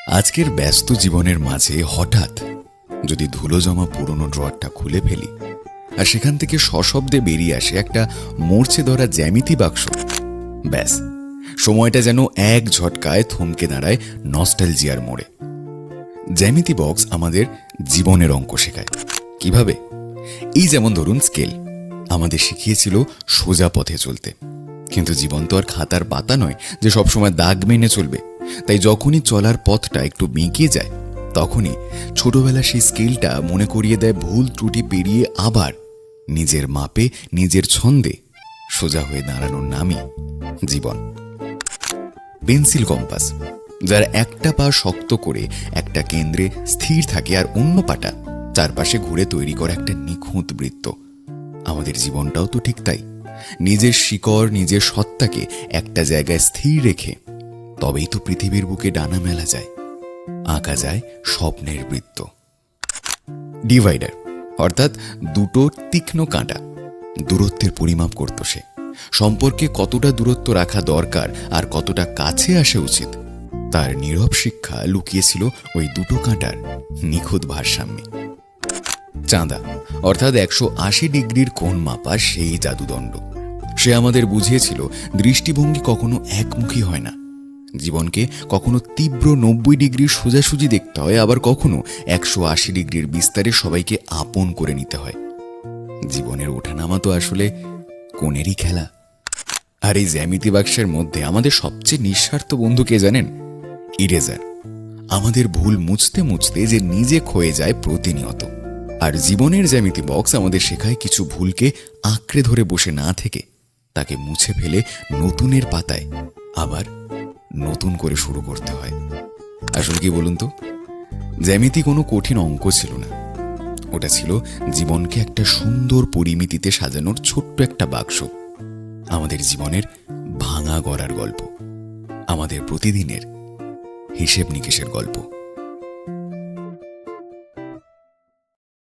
আজকের ব্যস্ত জীবনের মাঝে হঠাৎ যদি ধুলো জমা পুরনো ড্রয়ারটা খুলে ফেলি আর সেখান থেকে সশব্দে বেরিয়ে আসে একটা মরচে ধরা জ্যামিতি বাক্স, ব্যাস সময়টা যেন এক ঝটকায় থমকে দাঁড়ায় নস্টালজিয়ার মোড়ে। জ্যামিতি বক্স আমাদের জীবনের অঙ্ক শেখায়। কিভাবে? এই যেমন ধরুন, স্কেল আমাদের শিখিয়েছিল সোজা পথে চলতে, কিন্তু জীবন তো আর খাতার পাতা নয় যে সবসময় দাগ মেনে চলবে। তাই যখনই চলার পথটা একটু বেঁকে যায়, তখনই ছোটবেলা সেই স্কেলটা মনে করিয়ে দেয় ভুল ত্রুটি পেরিয়ে আবার নিজের মাপে নিজের ছন্দে সোজা হয়ে দাঁড়ানোর নামই জীবন। পেন্সিল কম্পাস, যার একটা পা শক্ত করে একটা কেন্দ্রে স্থির থাকে আর অন্য পাটা চারপাশে ঘুরে তৈরি করা একটা নিখুঁত বৃত্ত। আমাদের জীবনটাও তো ঠিক তাই। নিজের শিকড়, নিজের সত্তাকে একটা জায়গায় স্থির রেখে তবেই তো পৃথিবীর বুকে ডানা মেলা যায়, আঁকা যায় স্বপ্নের বৃত্ত। ডিভাইডার অর্থাৎ দুটো তীক্ষ্ণ কাঁটা, দূরত্বের পরিমাপ করত সে। সম্পর্কে কতটা দূরত্ব রাখা দরকার আর কতটা কাছে আসা উচিত, তার নীরব শিক্ষা লুকিয়েছিল ওই দুটো কাঁটার নিখুঁত ভারসাম্যে। চাঁদা অর্থাৎ 180 ডিগ্রির কোণ মাপা সেই জাদুদণ্ড। সে আমাদের বুঝিয়েছিল দৃষ্টিভঙ্গি কখনো একমুখী হয় না। জীবনকে কখনো তীব্র 90 ডিগ্রির সোজাসুজি দেখতে হয়, আবার কখনো 180 ডিগ্রির বিস্তারে সবাইকে আপন করে নিতে হয়। জীবনের ওঠানামা তো আসলে কোণেরই খেলা। আর এই জ্যামিতি বাক্সের মধ্যে আমাদের সবচেয়ে নিঃস্বার্থ বন্ধু কে জানেন? ইরেজার। আমাদের ভুল মুছতে মুছতে যে নিজে ক্ষয়ে যায় প্রতিনিয়ত। আর জীবনের জ্যামিতি বক্স আমাদের শেখায় কিছু ভুলকে আঁকড়ে ধরে বসে না থেকে তাকে মুছে ফেলে নতুনের পাতায় আবার নতুন করে শুরু করতে হয়। আসলে কি বলুন তো, জ্যামিতি কোনো কঠিন অঙ্ক ছিল না, ওটা ছিল জীবনকে একটা সুন্দর পরিমিতিতে সাজানোর ছোট্ট একটা বাক্স। আমাদের জীবনের ভাঙা গড়ার গল্প, আমাদের প্রতিদিনের হিসেব নিকেশের গল্প।